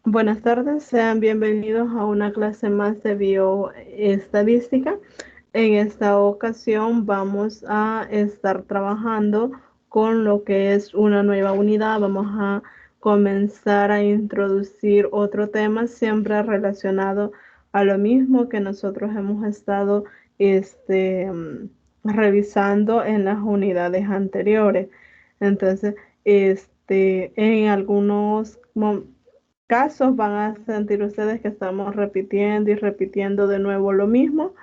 Buenas tardes, sean bienvenidos a una clase más de bioestadística. En esta ocasión vamos a estar trabajando con lo que es una nueva unidad. Vamos a comenzar a introducir otro tema siempre relacionado a lo mismo que nosotros hemos estado revisando en las unidades anteriores. Entonces, en algunos casos van a sentir ustedes que estamos repitiendo y repitiendo de nuevo lo mismo,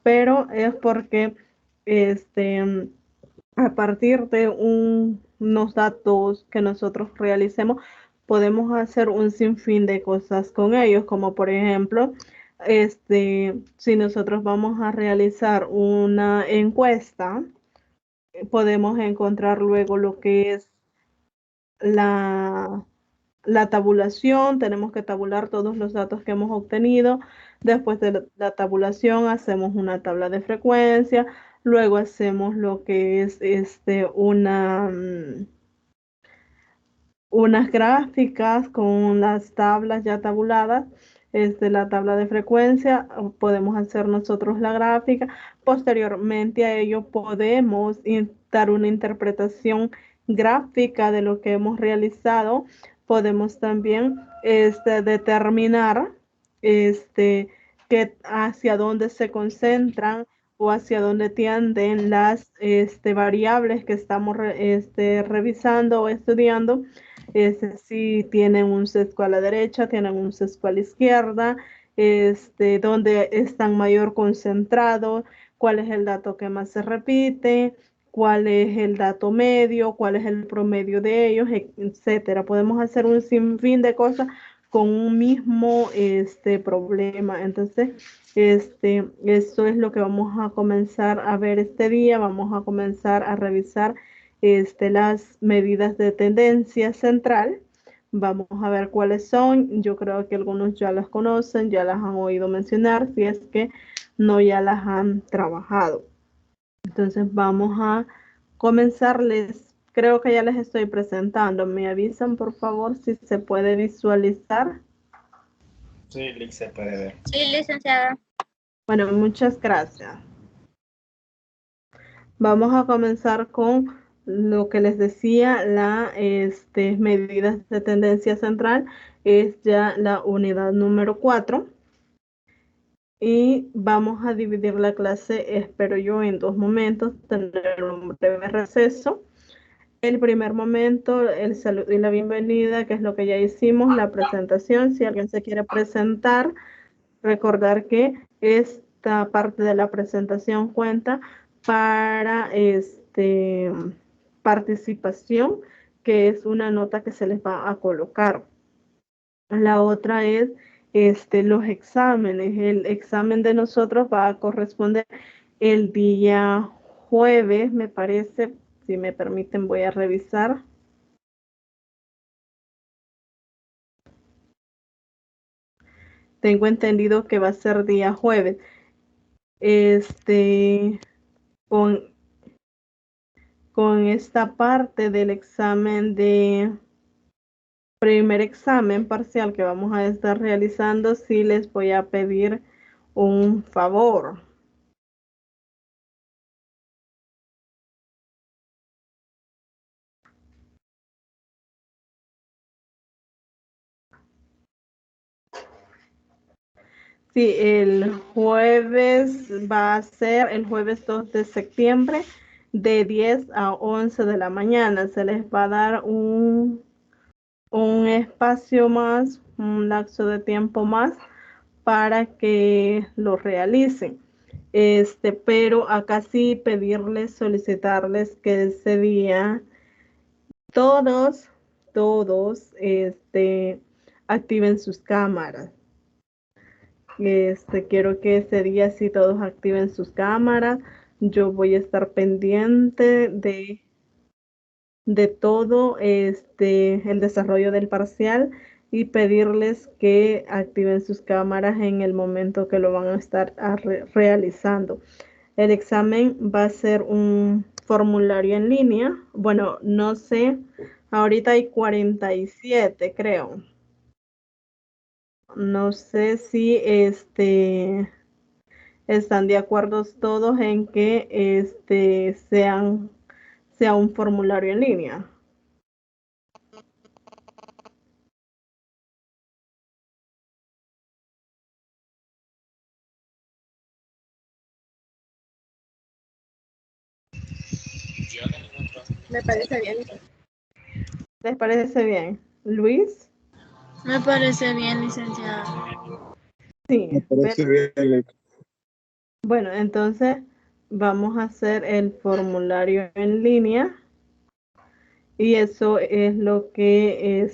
pero es porque este, a partir de unos datos que nosotros realicemos, podemos hacer un sinfín de cosas con ellos, como por ejemplo, si nosotros vamos a realizar una encuesta, podemos encontrar luego lo que es la la tabulación, tenemos que tabular todos los datos que hemos obtenido. Después de la tabulación hacemos una tabla de frecuencia, luego hacemos lo que es unas gráficas con las tablas ya tabuladas. La tabla de frecuencia, podemos hacer nosotros la gráfica. Posteriormente a ello podemos dar una interpretación gráfica de lo que hemos realizado. Podemos también determinar este, hacia dónde se concentran o hacia dónde tienden las variables que estamos revisando o estudiando, si tienen un sesgo a la derecha, tienen un sesgo a la izquierda, dónde están mayor concentrados, cuál es el dato que más se repite, cuál es el dato medio, cuál es el promedio de ellos, etcétera. Podemos hacer un sinfín de cosas con un mismo problema. Entonces, esto es lo que vamos a comenzar a ver este día. Vamos a comenzar a revisar las medidas de tendencia central. Vamos a ver cuáles son. Yo creo que algunos ya las conocen, ya las han oído mencionar, si es que no ya las han trabajado. Entonces vamos a comenzarles. Creo que ya les estoy presentando. Me avisan, por favor, si se puede visualizar. Sí, Lick se puede ver. Sí, licenciada. Bueno, muchas gracias. Vamos a comenzar con lo que les decía, medidas de tendencia central, es ya la unidad número 4. Y vamos a dividir la clase, espero yo, en dos momentos, tener un breve receso. El primer momento, el saludo y la bienvenida, que es lo que ya hicimos, la presentación. Si alguien se quiere presentar, recordar que esta parte de la presentación cuenta para participación, que es una nota que se les va a colocar. La otra es los exámenes. El examen de nosotros va a corresponder el día jueves, me parece. Si me permiten, voy a revisar. Tengo entendido que va a ser día jueves. Con, con esta parte del examen de primer examen parcial que vamos a estar realizando, sí les voy a pedir un favor. Sí, el jueves va a ser el jueves 2 de septiembre de 10 a 11 de la mañana. Se les va a dar un espacio más, un lapso de tiempo más para que lo realicen. Pero acá sí pedirles, solicitarles que ese día todos, todos, activen sus cámaras. Quiero que ese día sí todos activen sus cámaras. Yo voy a estar pendiente de todo el desarrollo del parcial y pedirles que activen sus cámaras en el momento que lo van a estar realizando. El examen va a ser un formulario en línea. Bueno, no sé, ahorita hay 47, creo. No sé si están de acuerdo todos en que sea un formulario en línea. Yo no encuentro. Me parece bien. ¿Les parece bien? Luis, Me parece bien, licenciada. sí. Me parece bien, Lick. Bueno, entonces vamos a hacer el formulario en línea y eso es lo que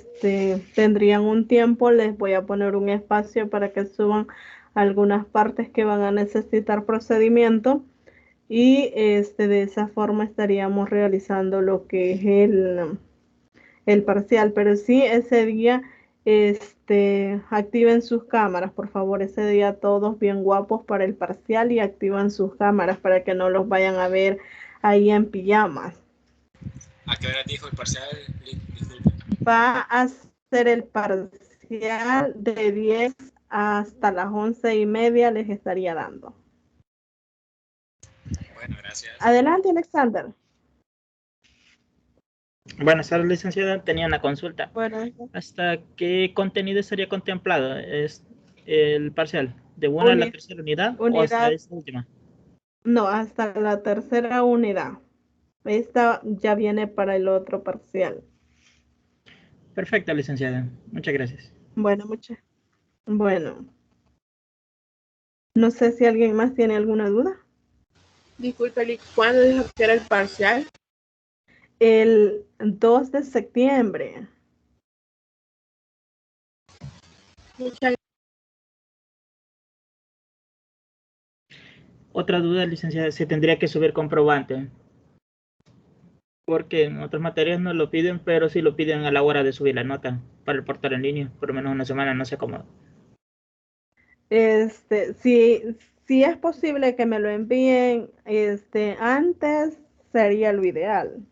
tendrían un tiempo. Les voy a poner un espacio para que suban algunas partes que van a necesitar procedimiento y de esa forma estaríamos realizando lo que es el parcial, pero sí ese día activen sus cámaras, por favor, ese día todos bien guapos para el parcial y activan sus cámaras para que no los vayan a ver ahí en pijamas. ¿A qué hora dijo el parcial? Disculpe. Va a ser el parcial de 10 hasta las 11:30 les estaría dando. Bueno, gracias. Adelante, Alexander. Buenas tardes, licenciada. Tenía una consulta. Bueno, ¿Hasta qué contenido sería contemplado? ¿Es el parcial? ¿De una a la tercera unidad o hasta unidad, esta última? no, hasta la tercera unidad. Esta ya viene para el otro parcial. Perfecto, licenciada. Muchas gracias. Bueno, no sé si alguien más tiene alguna duda. Disculpe, Lick, ¿cuándo dijo que era el parcial? El 2 de septiembre. Muchas Otra duda, licenciada, se tendría que subir comprobante. Porque en otras materias no lo piden, pero sí lo piden a la hora de subir la nota para el portal en línea. Por lo menos una semana, no sé cómo. Si es posible que me lo envíen antes, sería lo ideal.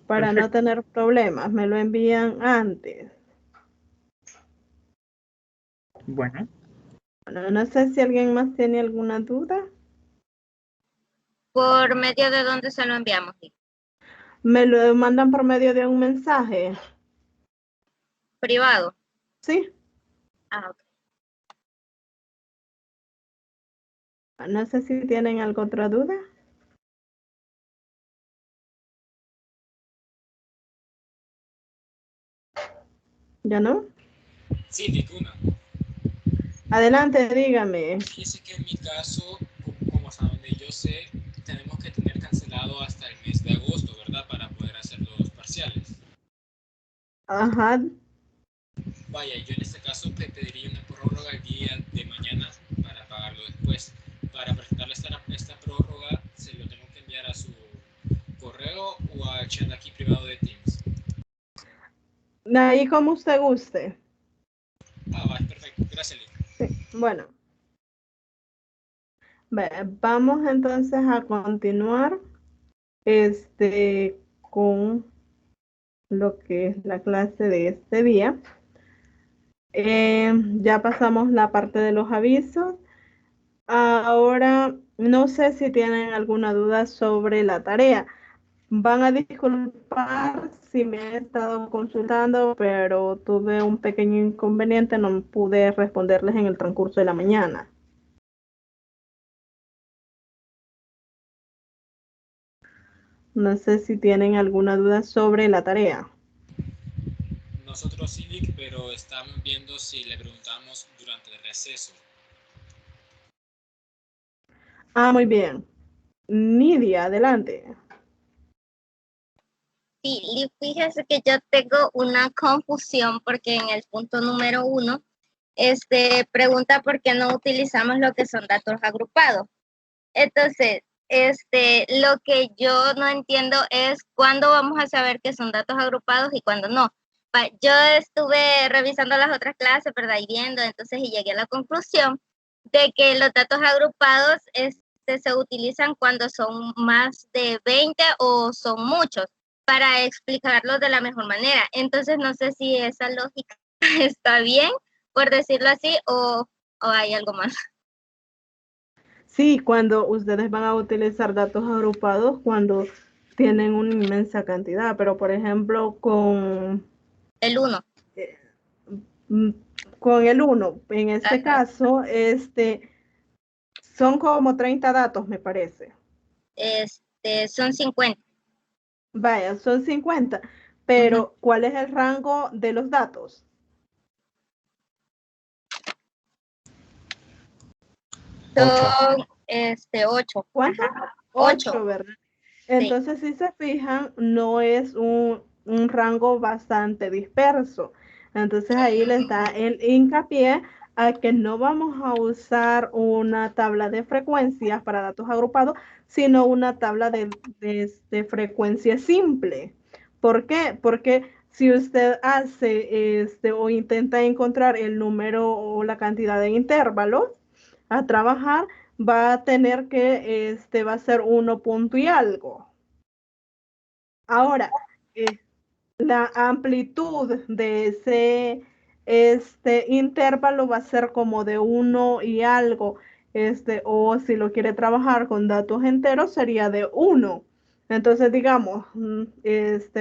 Para no Perfecto. tener problemas, me lo envían antes. Bueno, Bueno, no sé si alguien más tiene alguna duda. ¿Por medio de dónde se lo enviamos? Me lo mandan por medio de un mensaje. ¿Privado? Sí. Ah, ok. No sé si tienen alguna otra duda. ¿Ya no? Sí, ninguna. Adelante, dígame. Fíjese que en mi caso, como hasta donde yo sé, tenemos que tener cancelado hasta el mes de agosto, ¿verdad? Para poder hacer los parciales. Ajá. Vaya, yo en este caso pediría una prórroga el día de mañana para pagarlo después. Para presentarle esta prórroga, se lo tengo que enviar a su correo o al chat aquí privado de Teams. Ahí como usted guste. Ah, va, perfecto. Gracias, Lili. Sí. Bueno. Vamos entonces a continuar con lo que es la clase de este día. Ya pasamos la parte de los avisos. Ahora, no sé si tienen alguna duda sobre la tarea. Van a disculpar si me he estado consultando, pero tuve un pequeño inconveniente, no pude responderles en el transcurso de la mañana. No sé si tienen alguna duda sobre la tarea. Nosotros sí, Lick, pero estamos viendo si le preguntamos durante el receso. Muy bien. Nidia, adelante. Sí, fíjese que yo tengo una confusión porque en el punto número 1, pregunta por qué no utilizamos lo que son datos agrupados. Entonces, lo que yo no entiendo es cuándo vamos a saber que son datos agrupados y cuándo no. Yo estuve revisando las otras clases, ¿verdad? Y viendo, entonces, y llegué a la conclusión de que los datos agrupados, se utilizan cuando son más de 20 o son muchos, para explicarlo de la mejor manera. Entonces, no sé si esa lógica está bien, por decirlo así, o hay algo más. Sí, cuando ustedes van a utilizar datos agrupados, cuando tienen una inmensa cantidad, pero por ejemplo El 1. mm, con el uno, en este Ajá. caso, son como 30 datos, me parece. Son 50. Vaya, son 50, pero ¿cuál es el rango de los datos? Son 8. ¿Cuánto? Ajá. 8. 8, ¿verdad? Sí. Entonces, si se fijan, no es un rango bastante disperso. Entonces, ahí les da el hincapié a que no vamos a usar una tabla de frecuencias para datos agrupados, sino una tabla de frecuencia simple. ¿Por qué? Porque si usted hace o intenta encontrar el número o la cantidad de intervalos a trabajar, va a tener que, va a ser 1 punto y algo. Ahora, la amplitud de ese intervalo va a ser como de 1 y algo, o si lo quiere trabajar con datos enteros sería de 1. Entonces, digamos,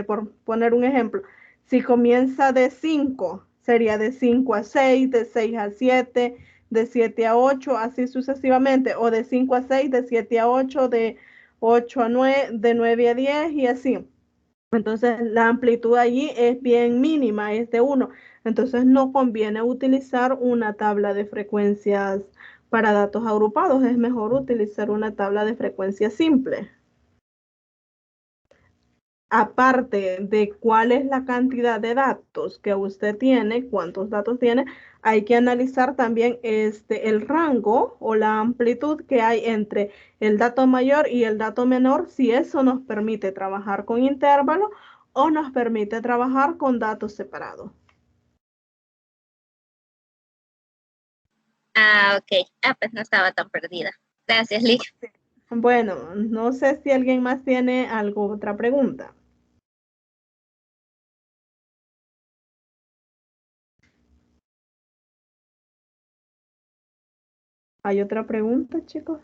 por poner un ejemplo, si comienza de 5, sería de 5 a 6, de 6 a 7, de 7 a 8, así sucesivamente, o de 5 a 6, de 7 a 8, de 8 a 9, de 9 a 10 y así. Entonces, la amplitud allí es bien mínima, es de 1. Entonces, no conviene utilizar una tabla de frecuencias para datos agrupados. Es mejor utilizar una tabla de frecuencias simple. Aparte de cuál es la cantidad de datos que usted tiene, cuántos datos tiene, hay que analizar también el rango o la amplitud que hay entre el dato mayor y el dato menor, si eso nos permite trabajar con intervalos o nos permite trabajar con datos separados. Ok. Pues no estaba tan perdida. Gracias, Liz. Bueno, no sé si alguien más tiene otra pregunta. ¿Hay otra pregunta, chicos?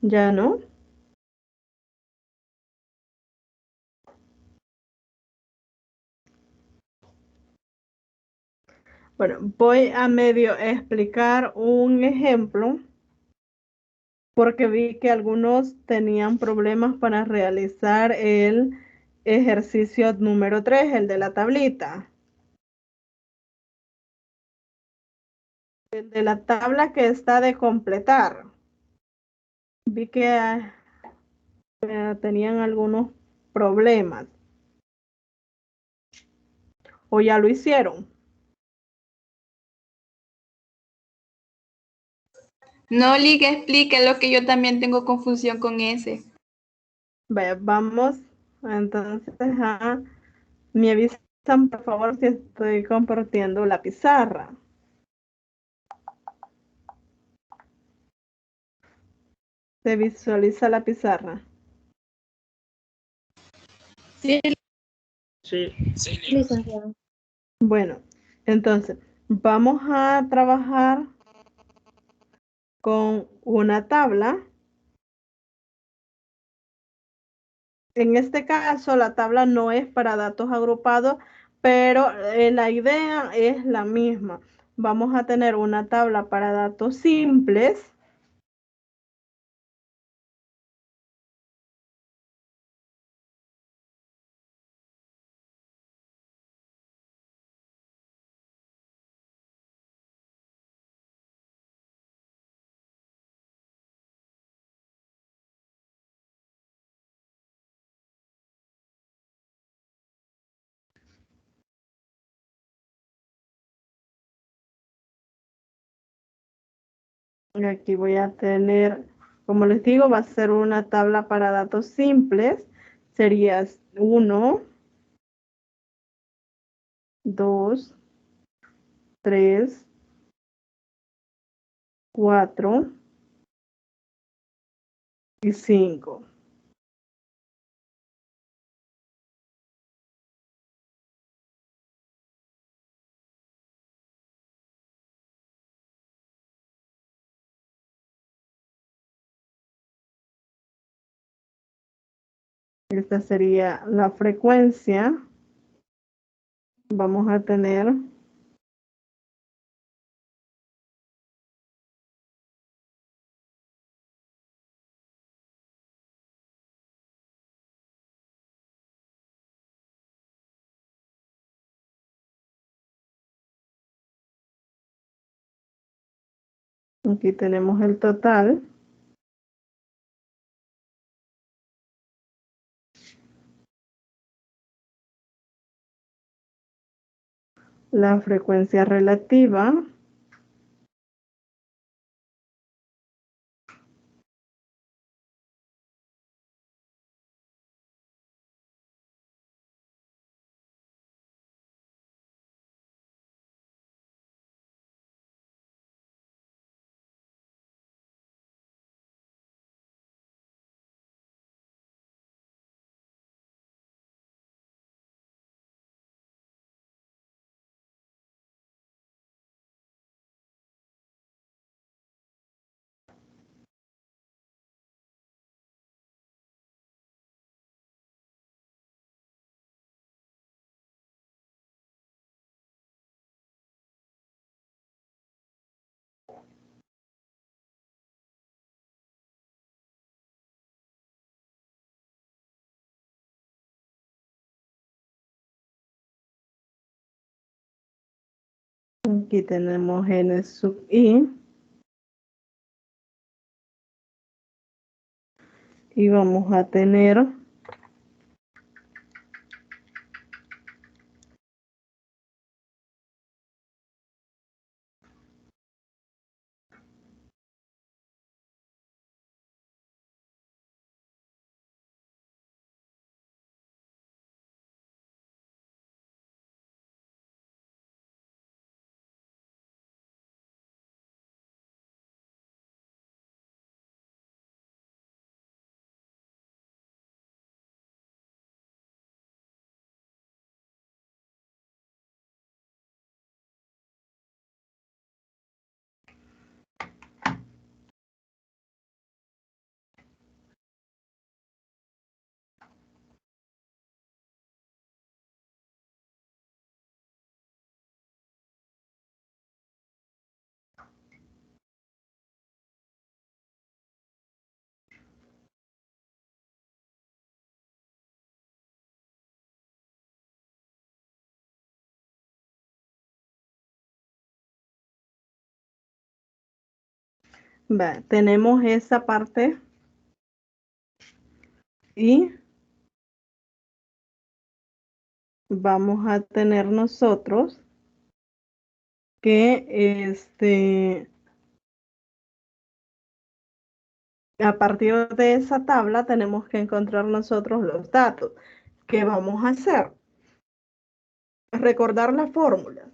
¿Ya no? Bueno, voy a medio explicar un ejemplo porque vi que algunos tenían problemas para realizar el ejercicio número 3, el de la tablita. El de la tabla que está de completar. Vi que tenían algunos problemas. ¿O ya lo hicieron? No, Lick, explique lo que yo también tengo confusión con ese. Vaya, vamos entonces me avisan por favor si estoy compartiendo la pizarra. Se visualiza la pizarra. Sí, Sí. Sí, Licenciado. Bueno, entonces vamos a trabajar con una tabla. En este caso, la tabla no es para datos agrupados, pero la idea es la misma. Vamos a tener una tabla para datos simples. Aquí voy a tener, como les digo, va a ser una tabla para datos simples. sería 1, 2, 3, 4 y 5. Esta sería la frecuencia. Vamos a tener aquí tenemos el total. La frecuencia relativa. Aquí tenemos n sub i. Y vamos a tener tenemos esa parte y vamos a tener nosotros que a partir de esa tabla tenemos que encontrar nosotros los datos. ¿Qué vamos a hacer? Recordar la fórmula.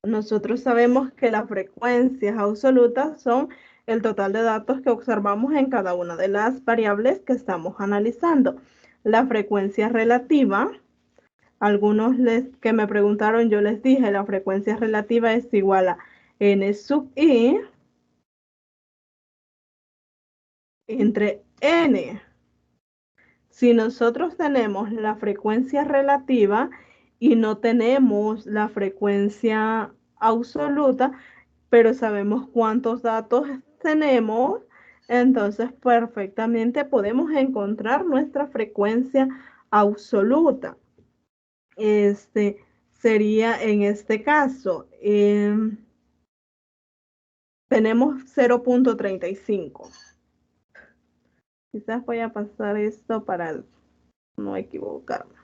Nosotros sabemos que las frecuencias absolutas son el total de datos que observamos en cada una de las variables que estamos analizando. La frecuencia relativa, algunos que me preguntaron, yo les dije, la frecuencia relativa es igual a n sub i entre n. Si nosotros tenemos la frecuencia relativa y no tenemos la frecuencia absoluta, pero sabemos cuántos datos tenemos, entonces perfectamente podemos encontrar nuestra frecuencia absoluta. Sería en este caso, tenemos 0.35. Quizás voy a pasar esto para no equivocarme.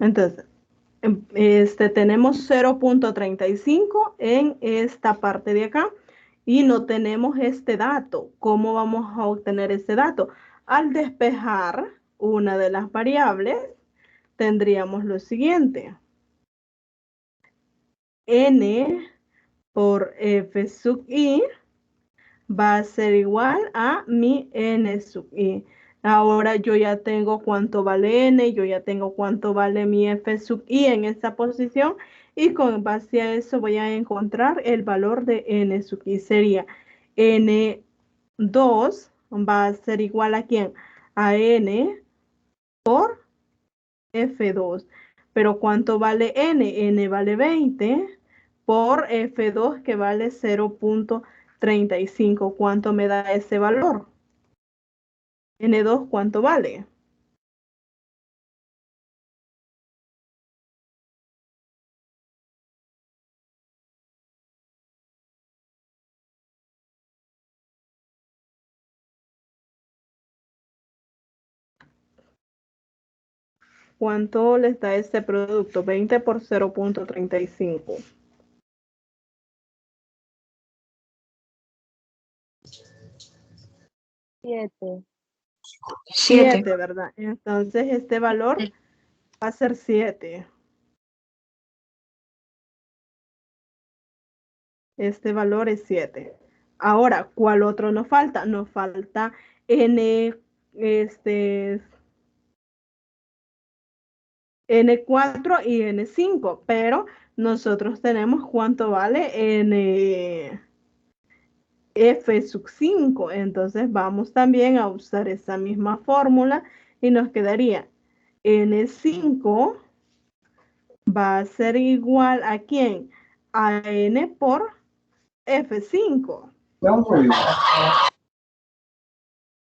Entonces, tenemos 0.35 en esta parte de acá y no tenemos este dato. ¿Cómo vamos a obtener este dato? Al despejar una de las variables, tendríamos lo siguiente. N por f sub i va a ser igual a mi n sub i. Ahora yo ya tengo cuánto vale n, yo ya tengo cuánto vale mi f sub i en esta posición y con base a eso voy a encontrar el valor de n sub i. Sería n2 va a ser igual a ¿quién? A n por f2. Pero ¿cuánto vale n? N vale 20 por f2 que vale 0.35. ¿Cuánto me da ese valor? N2, ¿cuánto vale? ¿Cuánto les da este producto? 20 por 0.35. 7. 7, ¿verdad? Entonces este valor va a ser 7. Este valor es 7. Ahora, ¿cuál otro nos falta? Nos falta n, N4 y N5, pero nosotros tenemos cuánto vale N F sub 5, entonces vamos también a usar esa misma fórmula y nos quedaría N5 va a ser igual a ¿quién? A N por F5.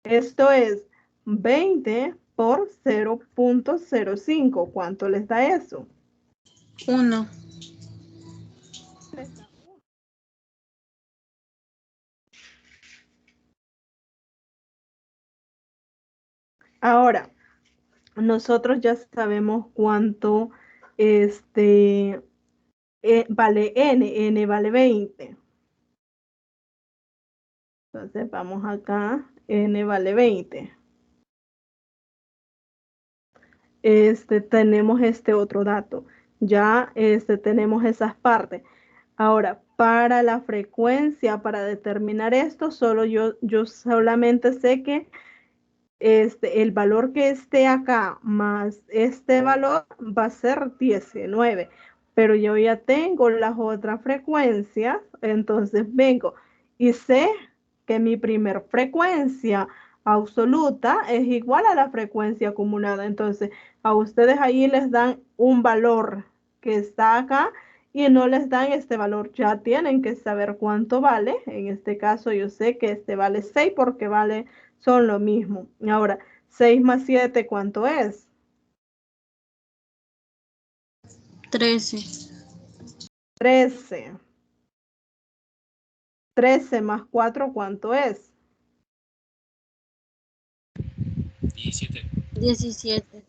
Esto es 20 por 0.05. ¿Cuánto les da eso? 1. Ahora, nosotros ya sabemos cuánto vale n vale 20. Entonces vamos acá, n vale 20. Tenemos este otro dato. Ya tenemos esas partes. Ahora, para la frecuencia, para determinar esto, solo yo solamente sé que el valor que esté acá más este valor va a ser 19, pero yo ya tengo las otras frecuencias, entonces vengo y sé que mi primer frecuencia absoluta es igual a la frecuencia acumulada, entonces a ustedes ahí les dan un valor que está acá y no les dan este valor, ya tienen que saber cuánto vale, en este caso yo sé que este vale 6 porque vale son lo mismo. Ahora, 6 más 7, ¿cuánto es? 13. 13. 13 más 4, ¿cuánto es? 17. 17.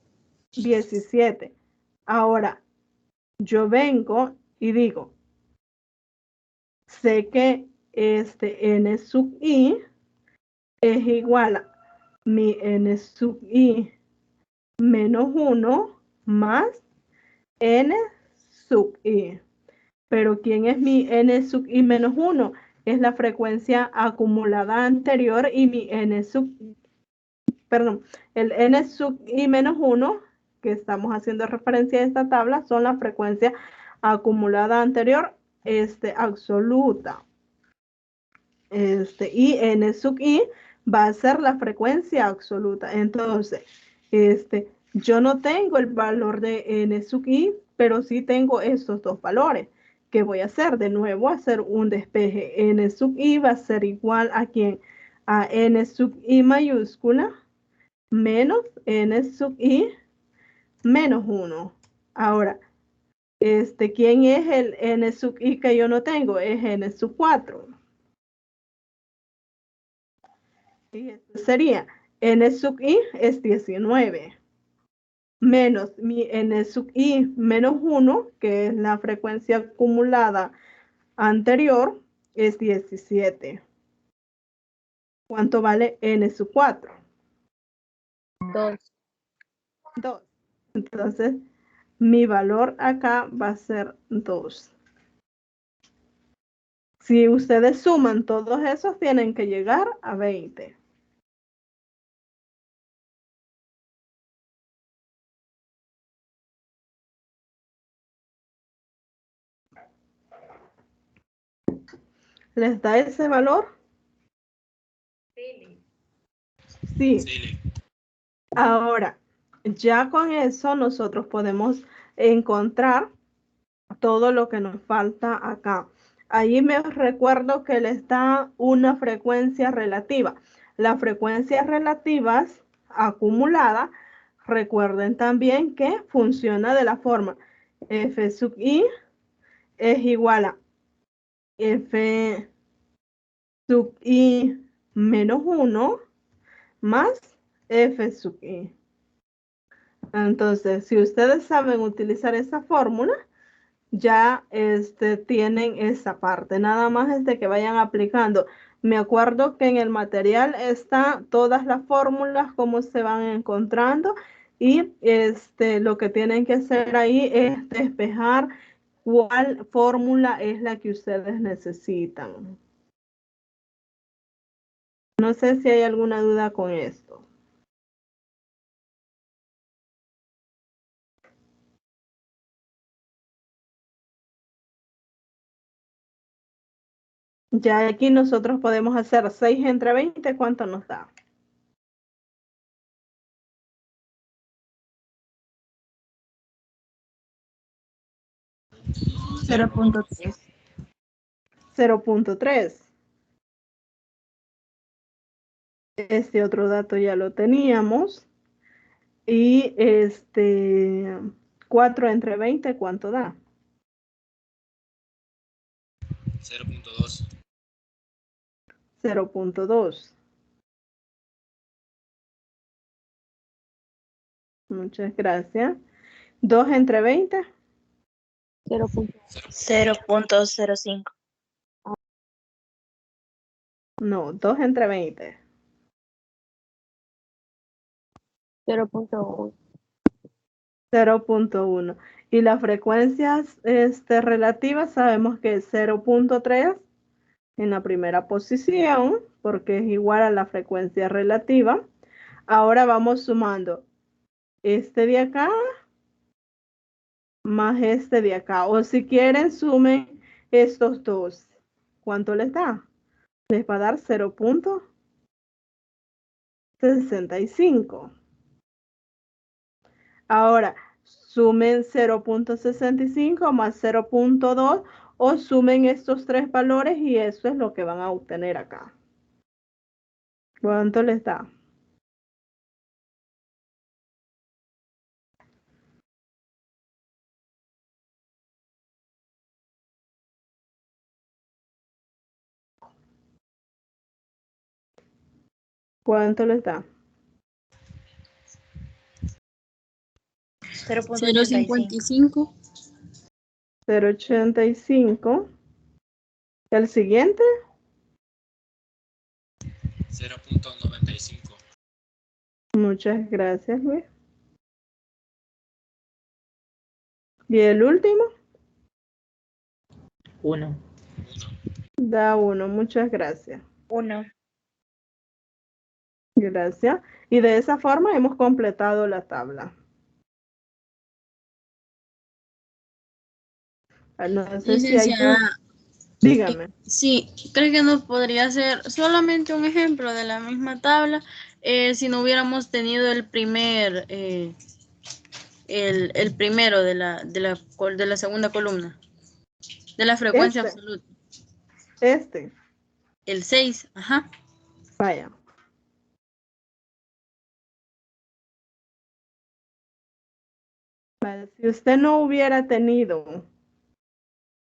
17. Ahora, yo vengo y digo, sé que n sub i es igual a mi n sub i menos 1 más n sub i. Pero ¿quién es mi n sub i menos 1? Es la frecuencia acumulada anterior y mi n sub, perdón, el n sub i menos 1, que estamos haciendo referencia a esta tabla, son la frecuencia acumulada anterior absoluta. Y n sub i va a ser la frecuencia absoluta. Entonces, yo no tengo el valor de n sub i, pero sí tengo estos dos valores. ¿Qué voy a hacer? De nuevo, hacer un despeje. N sub i va a ser igual a ¿quién? A n sub i mayúscula menos n sub i menos 1. Ahora, ¿quién es el n sub i que yo no tengo? Es n sub 4. Y esto sería n sub i es 19. menos mi n sub i menos 1, que es la frecuencia acumulada anterior, es 17. ¿Cuánto vale n sub 4? 2. 2. Entonces, mi valor acá va a ser 2. Si ustedes suman todos esos, tienen que llegar a 20. ¿Les da ese valor? Sí. Sí. Ahora, ya con eso nosotros podemos encontrar todo lo que nos falta acá. Ahí me recuerdo que les da una frecuencia relativa. Las frecuencias relativas acumuladas, recuerden también que funciona de la forma f sub i es igual a f sub i menos 1 más f sub i. Entonces, si ustedes saben utilizar esa fórmula, ya tienen esa parte. Nada más es de que vayan aplicando. Me acuerdo que en el material está todas las fórmulas, cómo se van encontrando, y lo que tienen que hacer ahí es despejar cuál fórmula es la que ustedes necesitan. No sé si hay alguna duda con esto. Ya aquí nosotros podemos hacer 6 entre 20, ¿cuánto nos da? 0.3. 0.3. Este otro dato ya lo teníamos. Y 4 entre 20, ¿cuánto da? 0.2. 0.2. Muchas gracias. 2 entre 20. 0.05. No, 2 entre 20. 0.1. 0.1. Y las frecuencias relativas sabemos que es 0.3 en la primera posición, porque es igual a la frecuencia relativa. Ahora vamos sumando este de acá más este de acá. O si quieren, sumen estos dos. ¿Cuánto les da? Les va a dar 0.65. Ahora, sumen 0.65 más 0.2 o sumen estos tres valores y eso es lo que van a obtener acá. ¿Cuánto les da? ¿Cuánto les da? 0.55. 0.85. ¿El siguiente? 0.95. Muchas gracias, Luis. ¿Y el último? 1. Da 1. Muchas gracias. 1. Gracias. Y de esa forma hemos completado la tabla. No sé si hay... Licenciada, Dígame. sí, ¿cree que no podría ser solamente un ejemplo de la misma tabla si no hubiéramos tenido el primer, el primero de la segunda columna, de la frecuencia absoluta? El 6, ajá. Vaya. Vale, si usted no hubiera tenido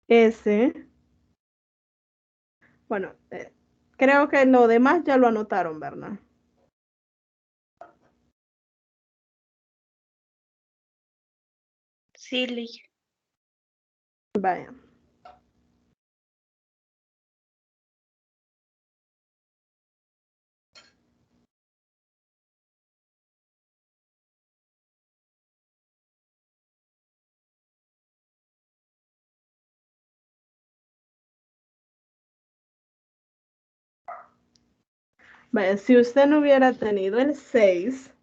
ese, bueno, creo que lo demás ya lo anotaron, ¿verdad? Sí, Lick. Vaya. Vaya, si usted no hubiera tenido el 6,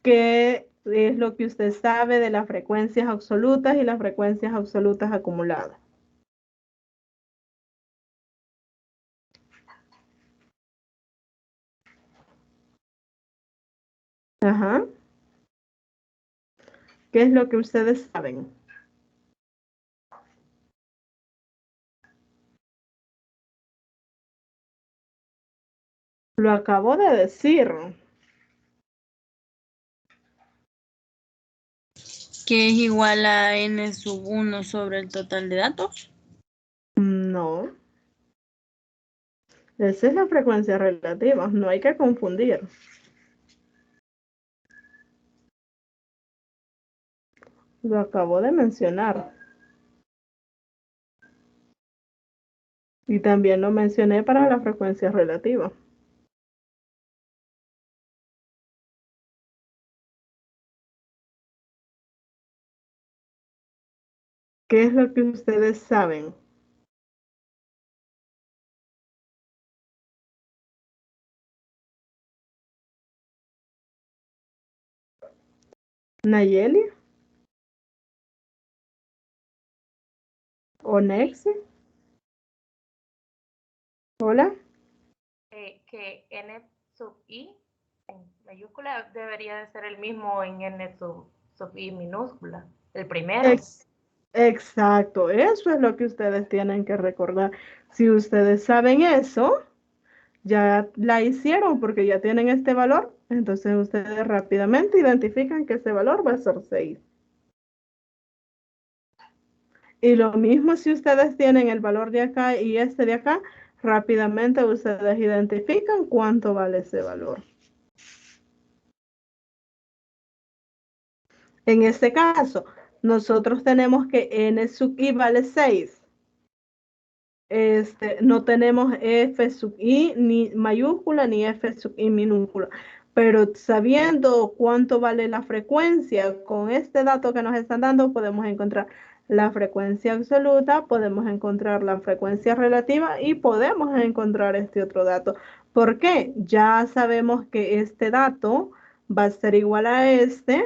¿qué es lo que usted sabe de las frecuencias absolutas y las frecuencias absolutas acumuladas? Ajá. ¿Qué es lo que ustedes saben? Lo acabo de decir. Que es igual a n sub 1 sobre el total de datos. No. Esa es la frecuencia relativa, no hay que confundir. Lo acabo de mencionar. Y también lo mencioné para la frecuencia relativa. ¿Qué es lo que ustedes saben? ¿Nayeli? ¿O Nexi? ¿Hola? Que n sub i en mayúscula debería de ser el mismo en n sub i minúscula, el primero. Exacto, eso es lo que ustedes tienen que recordar. Si ustedes saben eso, ya la hicieron porque ya tienen este valor, entonces ustedes rápidamente identifican que ese valor va a ser 6. Y lo mismo si ustedes tienen el valor de acá y este de acá, rápidamente ustedes identifican cuánto vale ese valor. En este caso, nosotros tenemos que n sub i vale 6. No tenemos f sub i ni mayúscula ni f sub i minúscula. Pero sabiendo cuánto vale la frecuencia, con este dato que nos están dando, podemos encontrar la frecuencia absoluta, podemos encontrar la frecuencia relativa y podemos encontrar este otro dato. ¿Por qué? Ya sabemos que este dato va a ser igual a este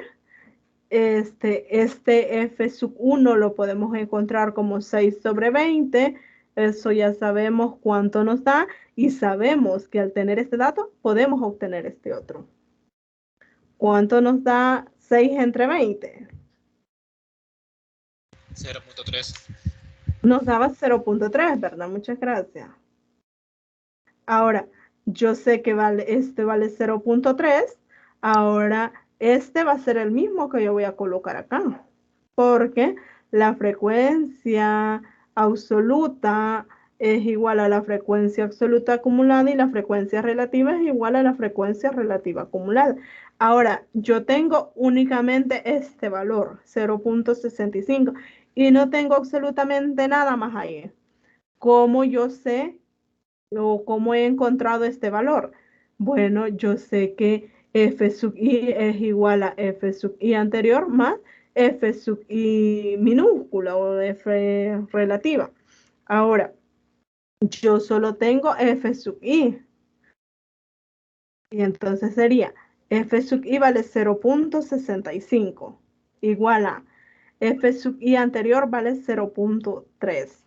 f sub 1 lo podemos encontrar como 6 sobre 20. Eso ya sabemos cuánto nos da y sabemos que al tener este dato podemos obtener este otro. ¿Cuánto nos da 6 entre 20? 0.3. Nos daba 0.3, ¿verdad? Muchas gracias. Ahora, yo sé que este vale 0.3. Ahora, este va a ser el mismo que yo voy a colocar acá. Porque la frecuencia absoluta es igual a la frecuencia absoluta acumulada y la frecuencia relativa es igual a la frecuencia relativa acumulada. Ahora, yo tengo únicamente este valor, 0.65, y no tengo absolutamente nada más ahí. ¿Cómo yo sé o cómo he encontrado este valor? Bueno, yo sé que f sub i es igual a f sub i anterior más f sub i minúscula o f relativa. Ahora, yo solo tengo f sub i. Y entonces sería f sub i vale 0.65 igual a f sub i anterior vale 0.3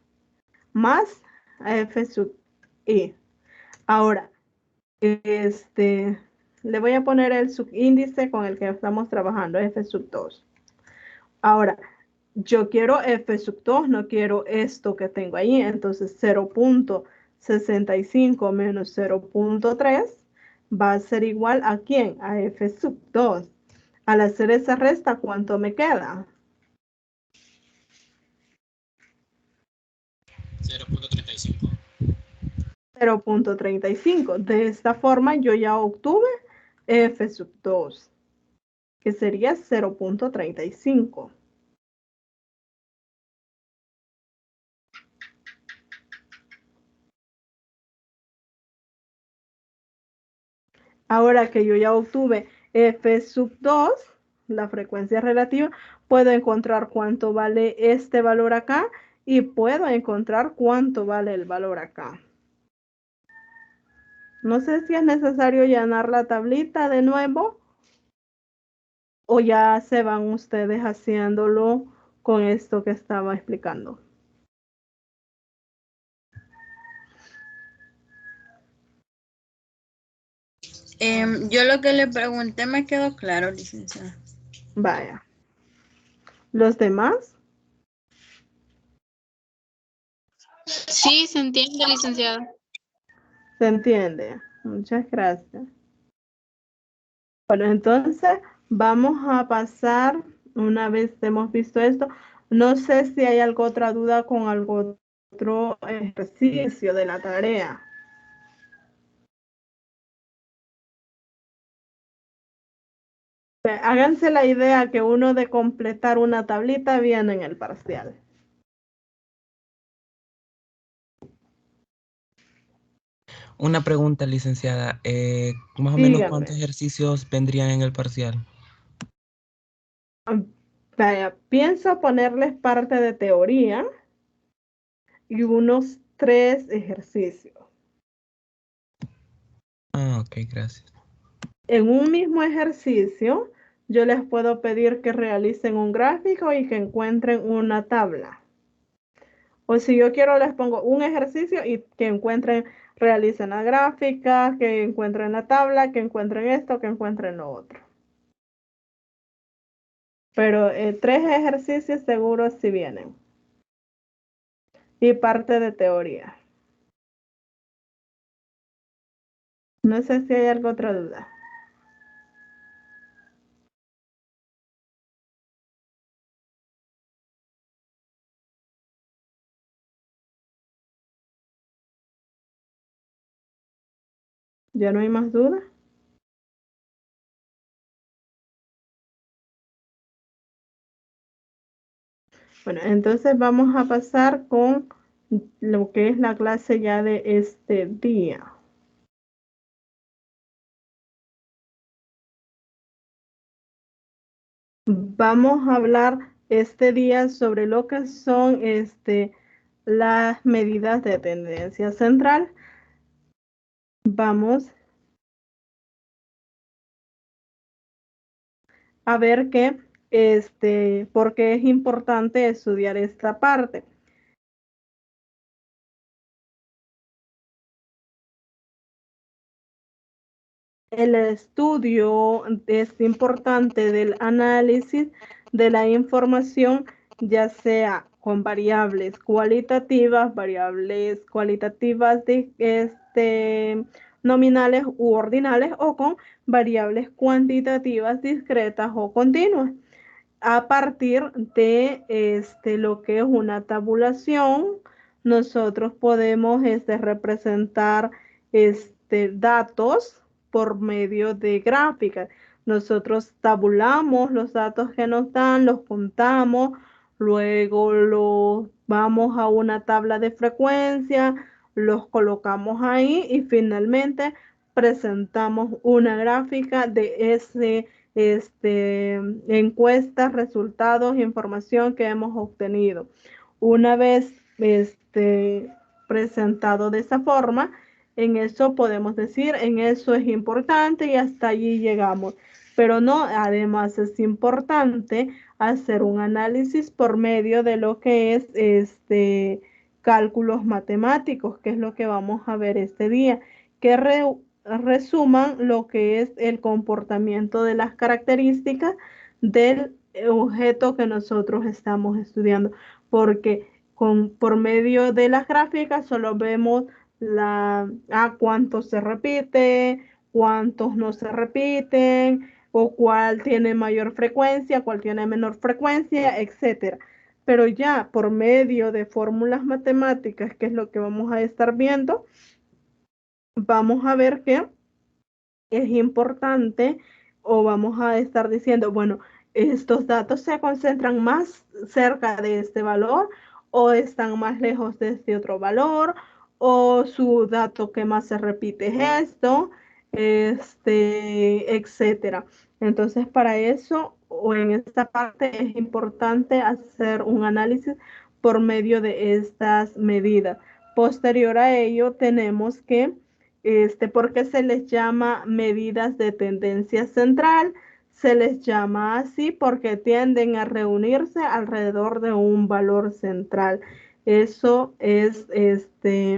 más f sub i. Ahora, le voy a poner el subíndice con el que estamos trabajando, f sub 2. Ahora, yo quiero f sub 2, no quiero esto que tengo ahí, entonces 0.65 menos 0.3 va a ser igual a ¿quién? A f sub 2. Al hacer esa resta, ¿cuánto me queda? 0.35. 0.35. De esta forma yo ya obtuve f sub 2. que sería 0.35. Ahora que yo ya obtuve f sub 2, la frecuencia relativa, puedo encontrar cuánto vale este valor acá y puedo encontrar cuánto vale el valor acá. No sé si es necesario llenar la tablita de nuevo o ya se van ustedes haciéndolo con esto que estaba explicando. Yo lo que le pregunté me quedó claro, licenciada. Vaya. ¿Los demás? Sí, se entiende, licenciada. ¿Se entiende? Muchas gracias. Bueno, entonces vamos a pasar, una vez hemos visto esto, no sé si hay alguna otra duda con algún otro ejercicio de la tarea. Háganse la idea que uno de completar una tablita viene en el parcial. Una pregunta, licenciada. Más o menos, Dígame. ¿cuántos ejercicios vendrían en el parcial? Vaya, pienso ponerles parte de teoría y unos 3 ejercicios. Ah, ok, gracias. En un mismo ejercicio, yo les puedo pedir que realicen un gráfico y que encuentren una tabla. O si yo quiero, les pongo un ejercicio y que encuentren, realicen la gráfica, que encuentren la tabla, que encuentren esto, que encuentren lo otro. Pero 3 ejercicios seguros sí vienen. Y parte de teoría. No sé si hay alguna otra duda. ¿Ya no hay más dudas? Bueno, entonces vamos a pasar con lo que es la clase ya de este día. Vamos a hablar este día sobre lo que son las medidas de tendencia central. Vamos a ver por qué es importante estudiar esta parte. El estudio es importante del análisis de la información, ya sea con variables cualitativas nominales u ordinales, o con variables cuantitativas discretas o continuas. A partir de lo que es una tabulación, nosotros podemos representar datos por medio de gráficas. Nosotros tabulamos los datos que nos dan, los contamos, luego los vamos a una tabla de frecuencia, los colocamos ahí y finalmente presentamos una gráfica de ese encuestas, resultados, información que hemos obtenido. Una vez presentado de esa forma, en eso podemos decir, en eso es importante y hasta allí llegamos. Pero no, además es importante hacer un análisis por medio de lo que es cálculos matemáticos, que es lo que vamos a ver este día, que resuman lo que es el comportamiento de las características del objeto que nosotros estamos estudiando, porque por medio de las gráficas solo vemos cuántos se repite, cuántos no se repiten, o cuál tiene mayor frecuencia, cuál tiene menor frecuencia, etcétera. Pero ya por medio de fórmulas matemáticas, que es lo que vamos a estar viendo, vamos a ver que es importante o vamos a estar diciendo, bueno, estos datos se concentran más cerca de este valor o están más lejos de este otro valor, o su dato que más se repite es esto, etcétera. Entonces, para eso, o en esta parte, es importante hacer un análisis por medio de estas medidas. Posterior a ello, tenemos que, ¿por qué se les llama medidas de tendencia central? Se les llama así porque tienden a reunirse alrededor de un valor central. Eso es,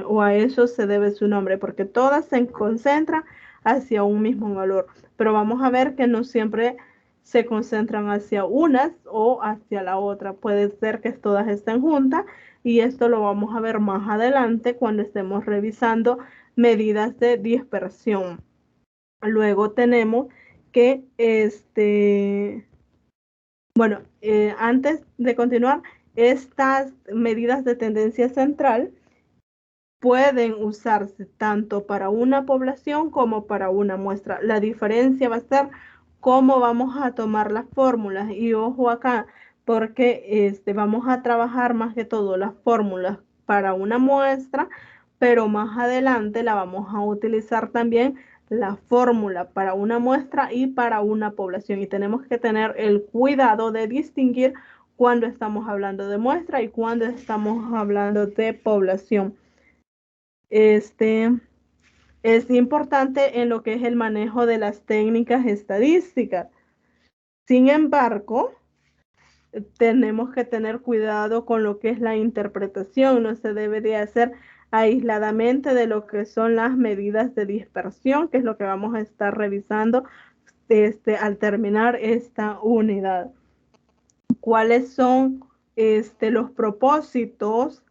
o a eso se debe su nombre, porque todas se concentran hacia un mismo valor. Pero vamos a ver que no siempre se concentran hacia unas o hacia la otra. Puede ser que todas estén juntas y esto lo vamos a ver más adelante cuando estemos revisando medidas de dispersión. Luego tenemos que, bueno, antes de continuar, estas medidas de tendencia central pueden usarse tanto para una población como para una muestra. La diferencia va a ser cómo vamos a tomar las fórmulas. Y ojo acá, porque vamos a trabajar más que todo las fórmulas para una muestra, pero más adelante la vamos a utilizar también la fórmula para una muestra y para una población. Y tenemos que tener el cuidado de distinguir cuando estamos hablando de muestra y cuando estamos hablando de población. Es importante en lo que es el manejo de las técnicas estadísticas. Sin embargo, tenemos que tener cuidado con lo que es la interpretación. No se debe de hacer aisladamente de lo que son las medidas de dispersión, que es lo que vamos a estar revisando al terminar esta unidad. ¿Cuáles son los propósitos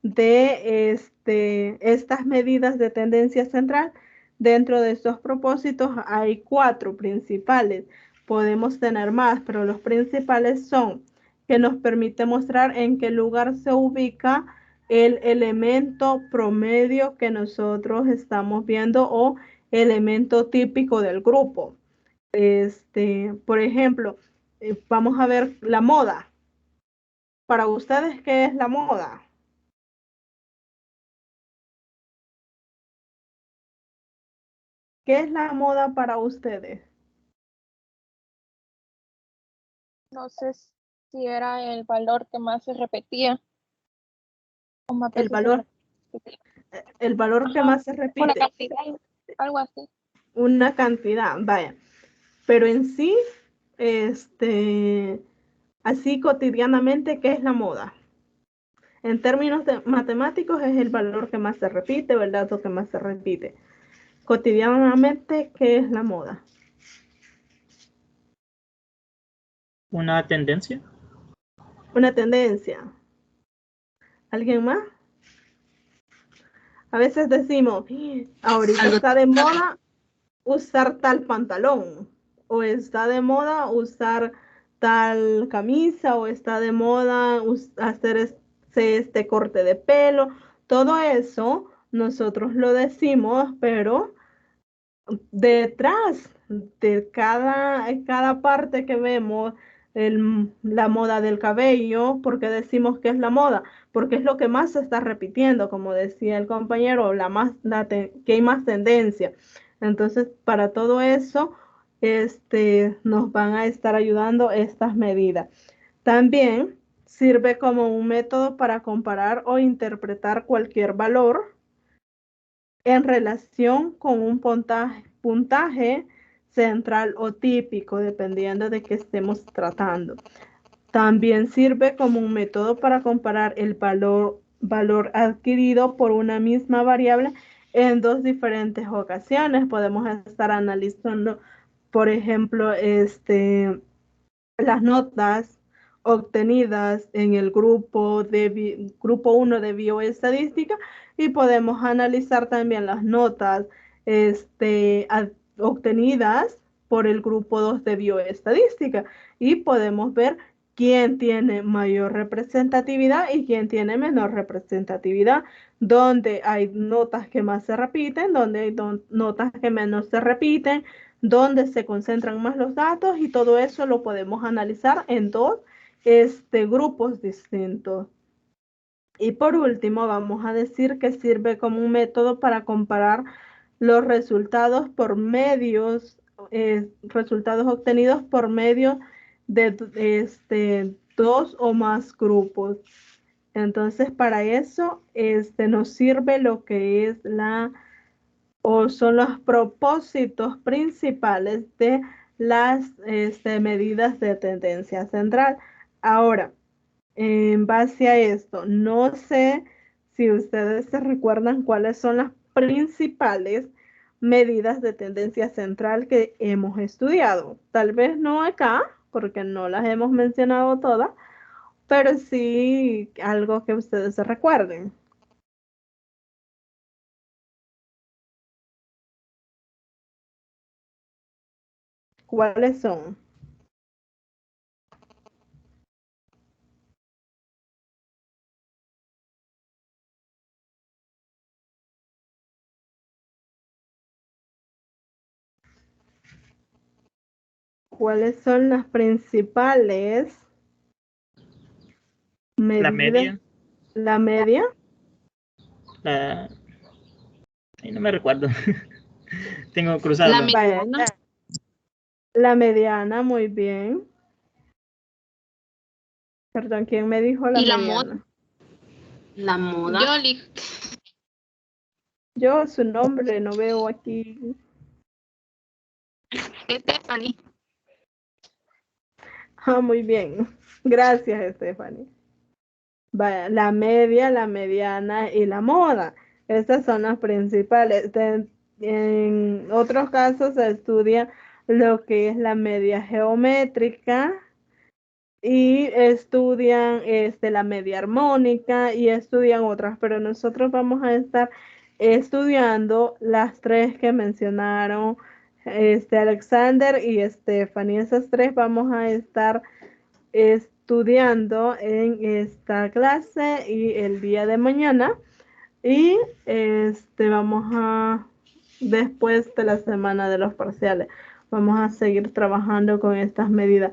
de estas medidas de tendencia central? Dentro de estos propósitos hay 4 principales. Podemos tener más, pero los principales son que nos permite mostrar en qué lugar se ubica el elemento promedio que nosotros estamos viendo o elemento típico del grupo. Por ejemplo, vamos a ver la moda. Para ustedes, ¿qué es la moda? ¿Qué es la moda para ustedes? No sé si era el valor que más se repetía. O más El valor, el valor que más se repite. Una cantidad, algo así. Una cantidad, vaya. Pero en sí, así cotidianamente, ¿qué es la moda? En términos matemáticos es el valor que más se repite o el dato que más se repite. Cotidianamente, ¿qué es la moda? ¿Una tendencia? Una tendencia. ¿Alguien más? A veces decimos, ahorita está de moda usar tal pantalón, o está de moda usar tal camisa, o está de moda hacer este corte de pelo. Todo eso nosotros lo decimos, pero detrás de cada parte que vemos, la moda del cabello, ¿porque decimos que es la moda? Porque es lo que más se está repitiendo, como decía el compañero, que hay más tendencia. Entonces, para todo eso, nos van a estar ayudando estas medidas. También sirve como un método para comparar o interpretar cualquier valor en relación con un puntaje central o típico, dependiendo de qué estemos tratando. También sirve como un método para comparar el valor adquirido por una misma variable en 2 diferentes ocasiones. Podemos estar analizando, por ejemplo, las notas obtenidas en el grupo 1 de bioestadística, y podemos analizar también las notas obtenidas por el grupo 2 de bioestadística, y podemos ver quién tiene mayor representatividad y quién tiene menor representatividad, donde hay notas que más se repiten, donde hay notas que menos se repiten, donde se concentran más los datos, y todo eso lo podemos analizar en dos grupos distintos. Y por último, vamos a decir que sirve como un método para comparar los resultados resultados obtenidos por medio de dos o más grupos. Entonces, para eso nos sirve lo que es son los propósitos principales de las medidas de tendencia central. Ahora, en base a esto, no sé si ustedes se recuerdan cuáles son las principales medidas de tendencia central que hemos estudiado. Tal vez no acá, porque no las hemos mencionado todas, pero sí algo que ustedes se recuerden. ¿Cuáles son? ¿Cuáles son las principales medidas? La media. ¿La media? Ay, no me recuerdo. Tengo cruzado. La mediana. La mediana, muy bien. Perdón, ¿quién me dijo la mediana? Moda? La moda. Yo, su nombre, no veo aquí. Stephanie. Ah, muy bien. Gracias, Stephanie. Vaya, la media, la mediana y la moda. Estas son las principales. En otros casos se estudia lo que es la media geométrica y estudian la media armónica y estudian otras, pero nosotros vamos a estar estudiando las tres que mencionaron Alexander y Stephanie. Esas tres vamos a estar estudiando en esta clase y el día de mañana, y vamos a, después de la semana de los parciales, vamos a seguir trabajando con estas medidas.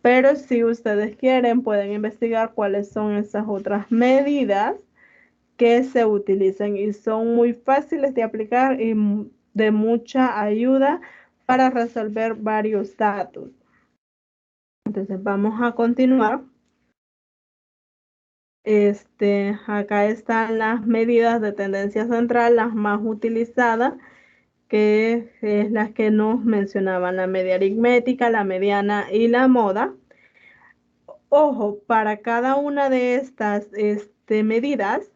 Pero si ustedes quieren, pueden investigar cuáles son esas otras medidas que se utilizan y son muy fáciles de aplicar y de mucha ayuda para resolver varios datos. Entonces vamos a continuar. Acá están las medidas de tendencia central, las más utilizadas, que es las que nos mencionaban, la media aritmética, la mediana y la moda. Ojo, para cada una de estas medidas,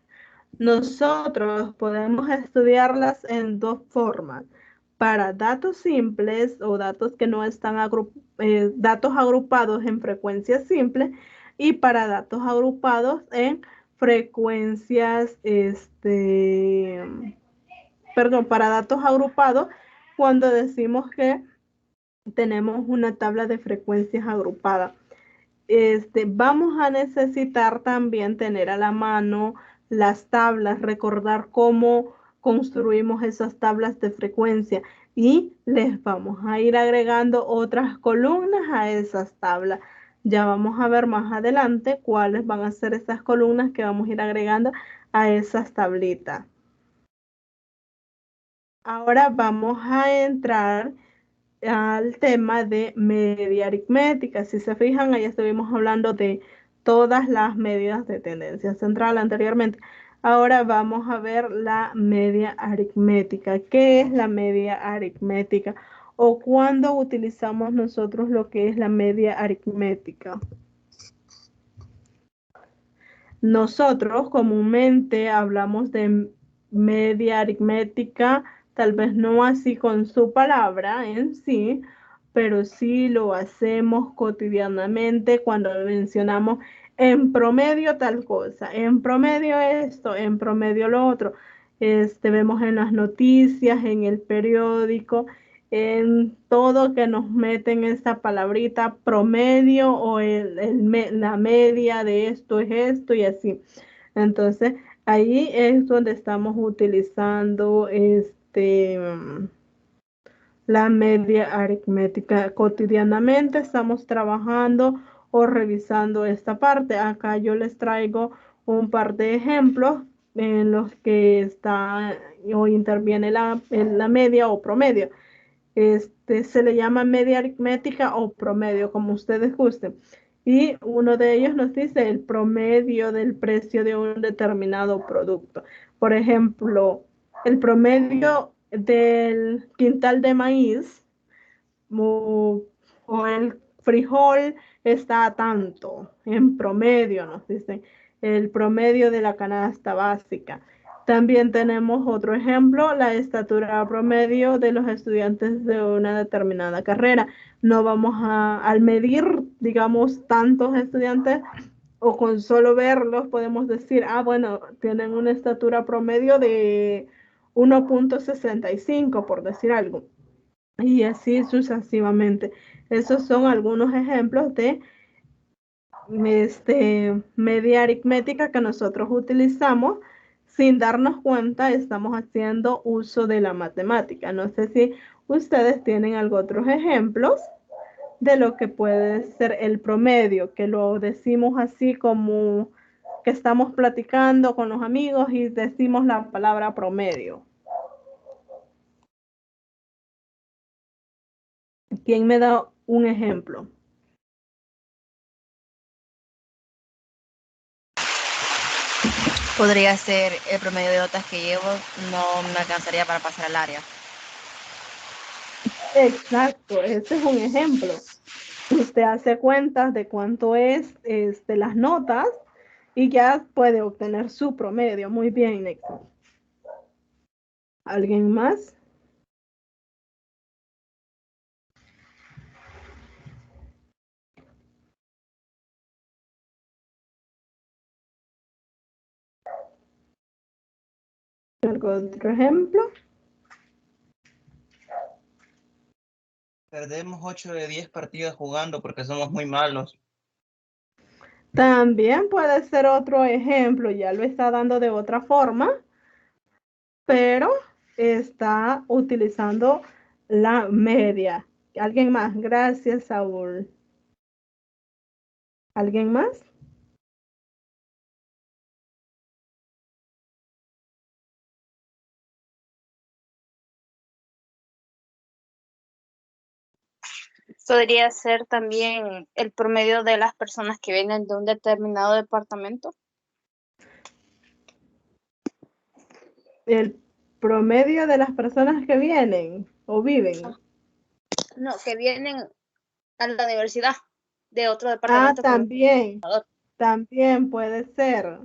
nosotros podemos estudiarlas en dos formas. Para datos simples o datos que no están datos agrupados en frecuencias simples, y para datos agrupados en frecuencias, para datos agrupados cuando decimos que tenemos una tabla de frecuencias agrupada. Vamos a necesitar también tener a la mano las tablas, recordar cómo construimos esas tablas de frecuencia, y les vamos a ir agregando otras columnas a esas tablas. Ya vamos a ver más adelante cuáles van a ser esas columnas que vamos a ir agregando a esas tablitas. Ahora vamos a entrar al tema de media aritmética. Si se fijan, ahí estuvimos hablando de todas las medidas de tendencia central anteriormente. Ahora vamos a ver la media aritmética. ¿Qué es la media aritmética? ¿O cuándo utilizamos nosotros lo que es la media aritmética? Nosotros comúnmente hablamos de media aritmética, tal vez no así con su palabra en sí, pero sí lo hacemos cotidianamente cuando mencionamos en promedio tal cosa, en promedio esto, en promedio lo otro. Vemos en las noticias, en el periódico, en todo que nos meten esa palabrita promedio o la media de esto es esto y así. Entonces, ahí es donde estamos utilizando la media aritmética. Cotidianamente estamos trabajando o revisando esta parte. Acá yo les traigo un par de ejemplos en los que está o interviene la media o promedio. Se le llama media aritmética o promedio, como ustedes gusten. Y uno de ellos nos dice el promedio del precio de un determinado producto. Por ejemplo, el promedio del quintal de maíz o el frijol está a tanto, en promedio, nos dicen, el promedio de la canasta básica. También tenemos otro ejemplo, la estatura promedio de los estudiantes de una determinada carrera. No vamos al medir, digamos, tantos estudiantes o con solo verlos podemos decir, bueno, tienen una estatura promedio de 1.65, por decir algo. Y así sucesivamente. Esos son algunos ejemplos de media aritmética que nosotros utilizamos sin darnos cuenta, estamos haciendo uso de la matemática. No sé si ustedes tienen algo otros ejemplos de lo que puede ser el promedio, que lo decimos así como que estamos platicando con los amigos y decimos la palabra promedio. ¿Quién me da un ejemplo? Podría ser el promedio de notas que llevo, no me alcanzaría para pasar al área. Exacto, ese es un ejemplo. Usted hace cuentas de cuánto es las notas y ya puede obtener su promedio. Muy bien, Nexo. ¿Alguien más? ¿Algún otro ejemplo? Perdemos 8 de 10 partidas jugando porque somos muy malos. También puede ser otro ejemplo, ya lo está dando de otra forma, pero está utilizando la media. ¿Alguien más? Gracias, Saúl. ¿Alguien más? Podría ser también el promedio de las personas que vienen de un determinado departamento. El promedio de las personas que vienen o viven. No, que vienen a la universidad de otro departamento. También puede ser.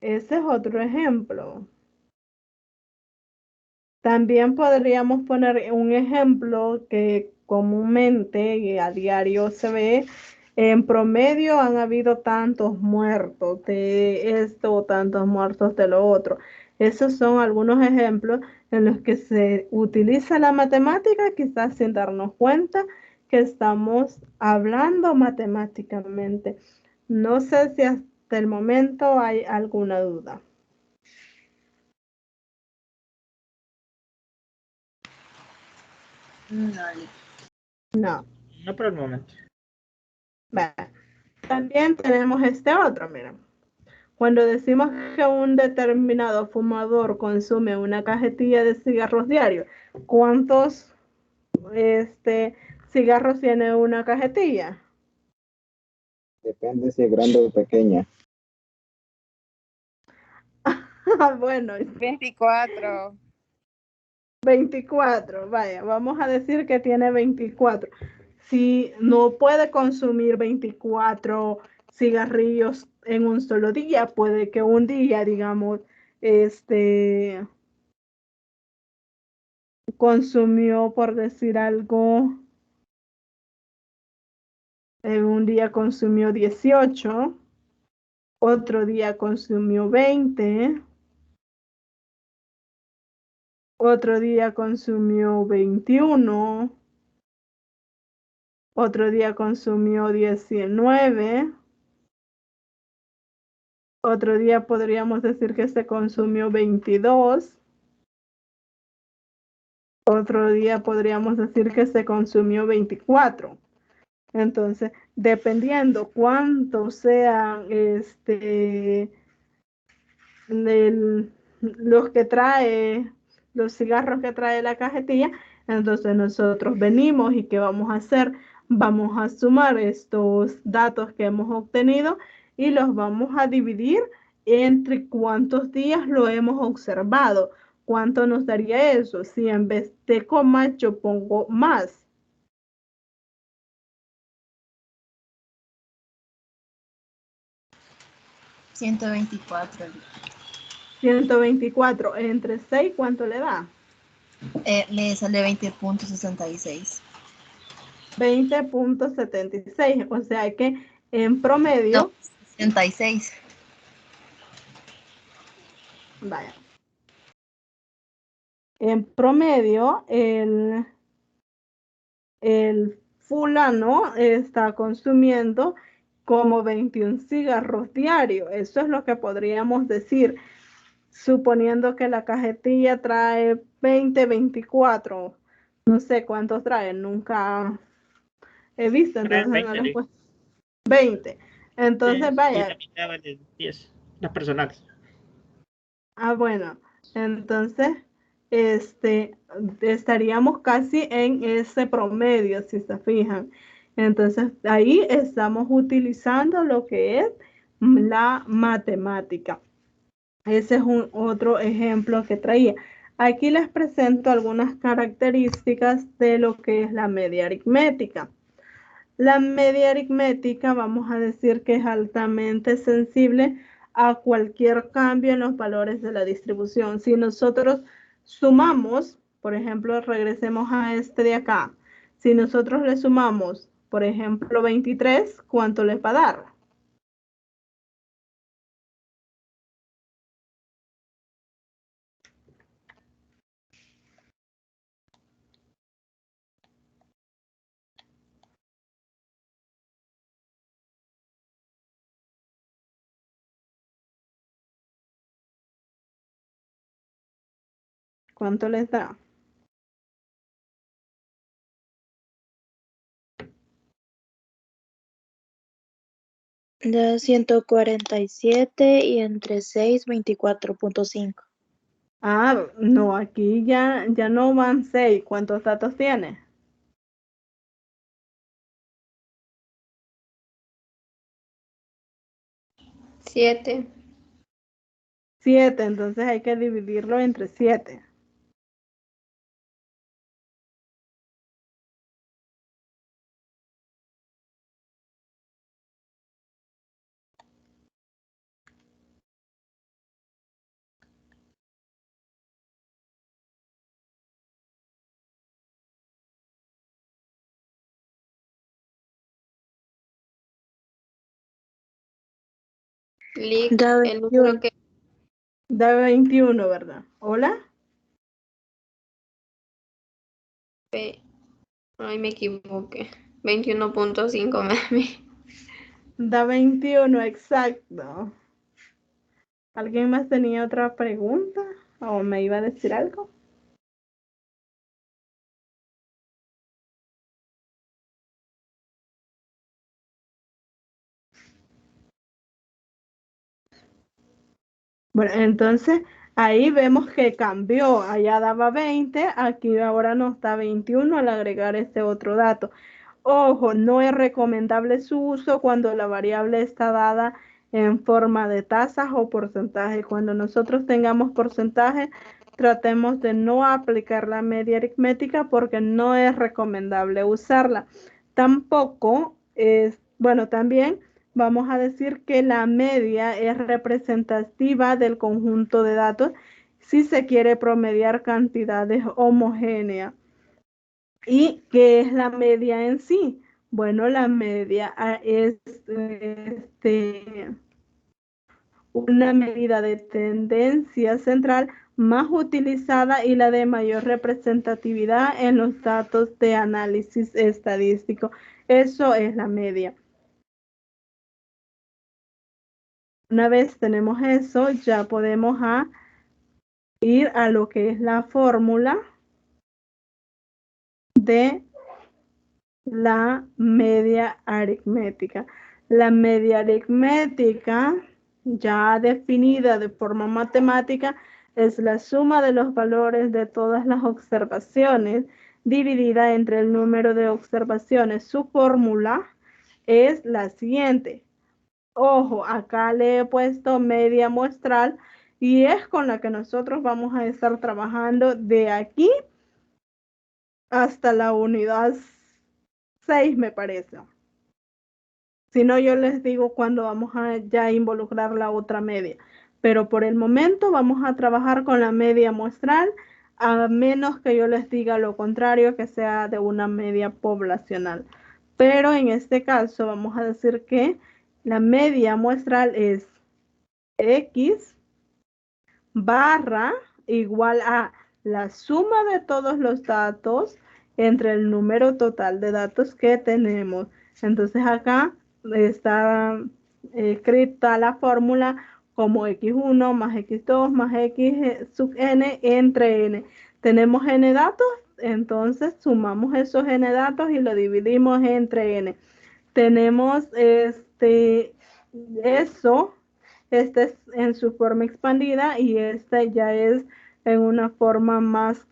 Ese es otro ejemplo. También podríamos poner un ejemplo que comúnmente y a diario se ve. En promedio han habido tantos muertos de esto o tantos muertos de lo otro. Esos son algunos ejemplos en los que se utiliza la matemática, quizás sin darnos cuenta que estamos hablando matemáticamente. No sé si hasta el momento hay alguna duda. No. No por el momento. También tenemos este otro, mira. Cuando decimos que un determinado fumador consume una cajetilla de cigarros diarios, ¿cuántos cigarros tiene una cajetilla? Depende si es grande o pequeña. Bueno. 24. 24, vaya, vamos a decir que tiene 24. Si no puede consumir 24 cigarrillos en un solo día, puede que un día, digamos, consumió, por decir algo, un día consumió 18, otro día consumió 20, otro día consumió 21, otro día consumió 19, otro día podríamos decir que se consumió 22, otro día podríamos decir que se consumió 24. Entonces, dependiendo cuánto sean los que trae, los cigarros que trae la cajetilla, entonces nosotros venimos y ¿qué vamos a hacer? Vamos a sumar estos datos que hemos obtenido y los vamos a dividir entre cuántos días lo hemos observado. ¿Cuánto nos daría eso? Si en vez de coma yo pongo más. 124. 124 entre 6, ¿cuánto le da? Le sale 20.66. 20.76, o sea que en promedio... No, 66. Vaya. En promedio, el fulano está consumiendo como 21 cigarros diarios. Eso es lo que podríamos decir, suponiendo que la cajetilla trae 20, 24. No sé cuántos trae, nunca he visto, entonces 20, no les puedo... 20. Entonces, sí, vaya. Y la mitad vale 10, las personales. Ah, bueno, entonces, estaríamos casi en ese promedio, si se fijan. Entonces, ahí estamos utilizando lo que es la matemática. Ese es otro ejemplo que traía. Aquí les presento algunas características de lo que es la media aritmética. La media aritmética vamos a decir que es altamente sensible a cualquier cambio en los valores de la distribución. Si nosotros sumamos, por ejemplo, regresemos a este de acá. Si nosotros le sumamos, por ejemplo, 23, ¿cuánto les va a dar? ¿Cuánto les da? Da 147 y entre 6, 24.5. Ah, no, aquí ya no van 6. ¿Cuántos datos tiene? 7. 7, entonces hay que dividirlo entre 7. Da El número que... Da 21, ¿verdad? ¿Hola? Ay, me equivoqué. 21.5, mami. Da 21, exacto. ¿Alguien más tenía otra pregunta? ¿O me iba a decir algo? Bueno, entonces ahí vemos que cambió. Allá daba 20, aquí ahora nos da 21 al agregar este otro dato. Ojo, no es recomendable su uso cuando la variable está dada en forma de tasas o porcentajes. Cuando nosotros tengamos porcentaje, tratemos de no aplicar la media aritmética porque no es recomendable usarla. Tampoco es, bueno, también vamos a decir que la media es representativa del conjunto de datos si se quiere promediar cantidades homogéneas. ¿Y qué es la media en sí? Bueno, la media es una medida de tendencia central más utilizada y la de mayor representatividad en los datos de análisis estadístico. Eso es la media. Una vez tenemos eso, ya podemos ir a lo que es la fórmula de la media aritmética. La media aritmética, ya definida de forma matemática, es la suma de los valores de todas las observaciones dividida entre el número de observaciones. Su fórmula es la siguiente. Ojo, acá le he puesto media muestral y es con la que nosotros vamos a estar trabajando de aquí hasta la unidad 6, me parece. Si no, yo les digo cuándo vamos a ya involucrar la otra media. Pero por el momento vamos a trabajar con la media muestral, a menos que yo les diga lo contrario, que sea de una media poblacional. Pero en este caso vamos a decir que la media muestral es X barra igual a la suma de todos los datos entre el número total de datos que tenemos. Entonces acá está escrita la fórmula como x1 más x2 más x sub n entre n. Tenemos n datos, entonces sumamos esos n datos y lo dividimos entre n. Tenemos eso. Este es en su forma expandida y esta ya es en una forma más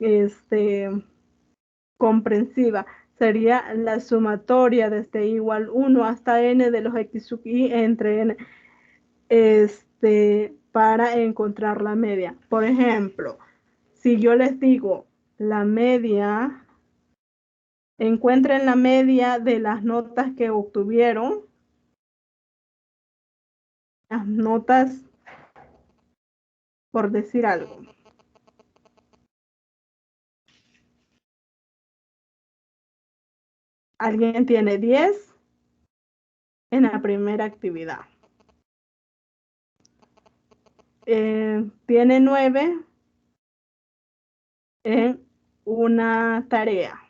comprensiva. Sería la sumatoria desde igual 1 hasta n de los x sub i entre n para encontrar la media. Por ejemplo, si yo les digo la media, encuentren la media de las notas que obtuvieron. Las notas, por decir algo. Alguien tiene 10 en la primera actividad. Tiene 9 en una tarea.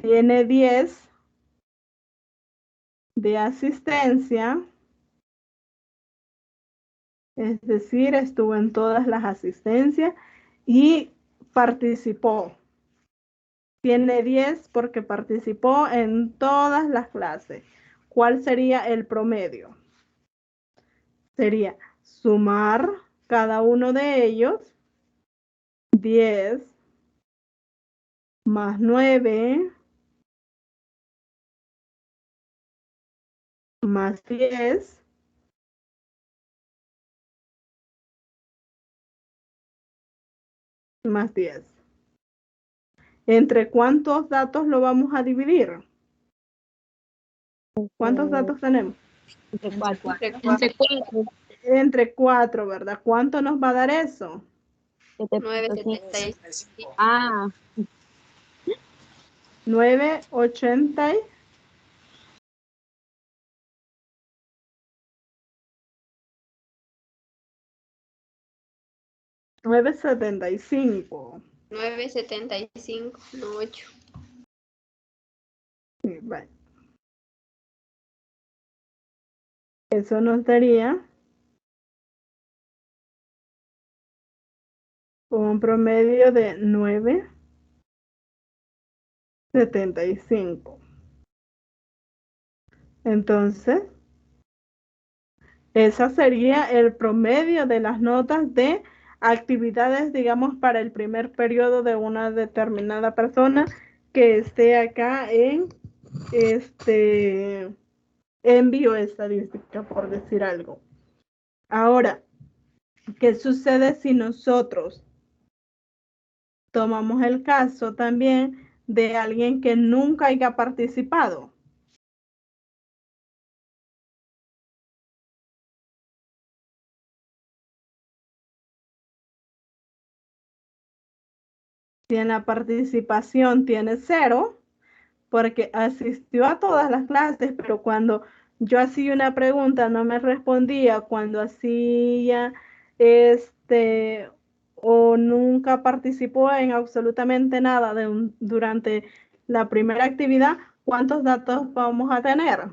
Tiene 10 de asistencia. Es decir, estuvo en todas las asistencias y participó. Tiene 10 porque participó en todas las clases. ¿Cuál sería el promedio? Sería sumar cada uno de ellos, 10 más 9 más 10 más 10. ¿Entre cuántos datos lo vamos a dividir? ¿Cuántos datos tenemos? Entre 4. Entre 4, ¿verdad? ¿Cuánto nos va a dar eso? 9.76. Ah. 9.80. 9.75. 9.75, no 8. Sí, vale. Eso nos daría un promedio de 9.75. Entonces, ese sería el promedio de las notas de actividades, digamos, para el primer periodo de una determinada persona que esté acá en bioestadística, por decir algo. Ahora, ¿qué sucede si nosotros tomamos el caso también de alguien que nunca haya participado? Si en la participación tiene 0, porque asistió a todas las clases, pero cuando yo hacía una pregunta no me respondía, cuando hacía o nunca participó en absolutamente nada durante la primera actividad, ¿cuántos datos vamos a tener?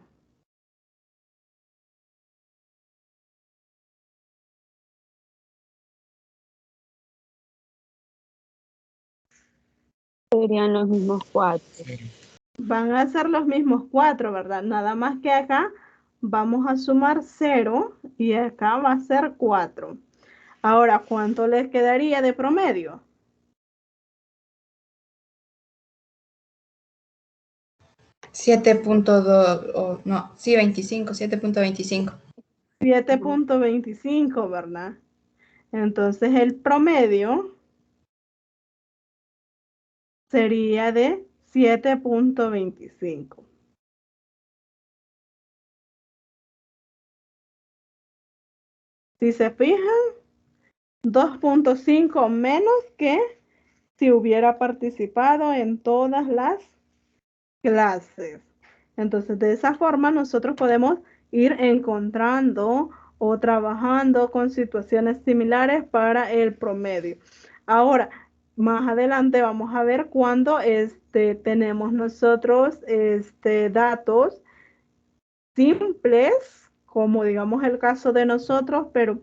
Serían los mismos 4. Van a ser los mismos 4, ¿verdad? Nada más que acá vamos a sumar 0 y acá va a ser 4. Ahora, ¿cuánto les quedaría de promedio? 7.2, no, sí, 25, 7.25. 7.25, ¿verdad? Entonces el promedio sería de 7.25. Si se fijan, 2.5 menos que si hubiera participado en todas las clases. Entonces, de esa forma nosotros podemos ir encontrando o trabajando con situaciones similares para el promedio. Ahora, más adelante vamos a ver cuando tenemos nosotros datos simples, como digamos el caso de nosotros, pero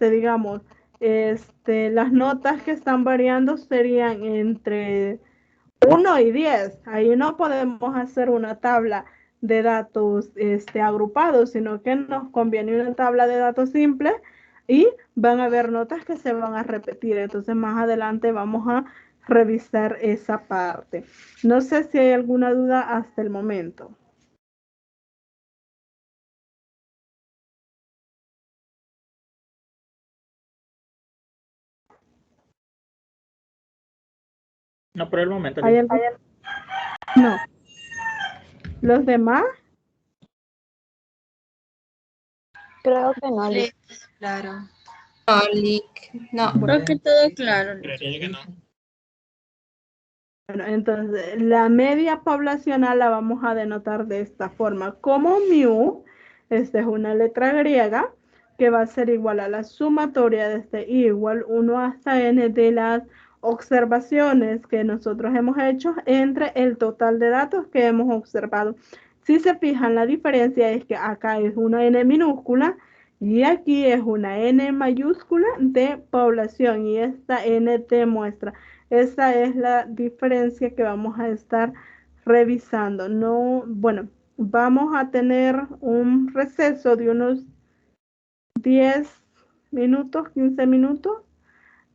digamos, las notas que están variando serían entre 1 y 10. Ahí no podemos hacer una tabla de datos agrupados, sino que nos conviene una tabla de datos simple y van a haber notas que se van a repetir. Entonces más adelante vamos a revisar esa parte. No sé si hay alguna duda hasta el momento. No, por el momento. No. ¿Los demás? Creo que no. Sí, claro. No, no. Creo que todo claro. Creería que no. Bueno, entonces la media poblacional la vamos a denotar de esta forma. Como mu, esta es una letra griega que va a ser igual a la sumatoria de i igual 1 hasta n de las observaciones que nosotros hemos hecho entre el total de datos que hemos observado. Si se fijan, la diferencia es que acá es una n minúscula y aquí es una n mayúscula de población y esta n de muestra. Esa es la diferencia que vamos a estar revisando. No, bueno, vamos a tener un receso de unos 10 minutos, 15 minutos,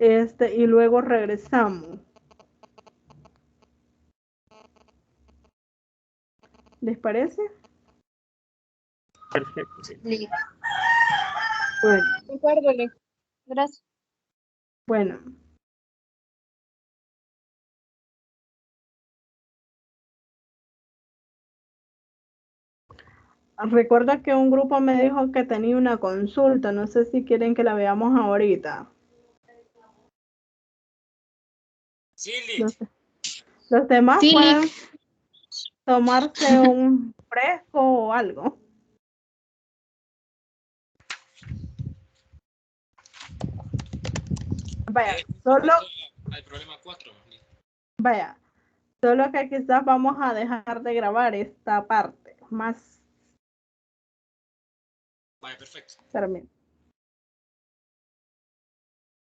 y luego regresamos. ¿Les parece? Perfecto, sí. Bueno. Recuérdale. Gracias. Bueno. Recuerda que un grupo me dijo que tenía una consulta. No sé si quieren que la veamos ahorita. Sí, Lick. Los demás Sí, pueden Lick. tomarse un fresco o algo. Vaya, solo... Al problema 4. Vaya, solo que quizás vamos a dejar de grabar esta parte. Más... Vaya, perfecto. Permítame.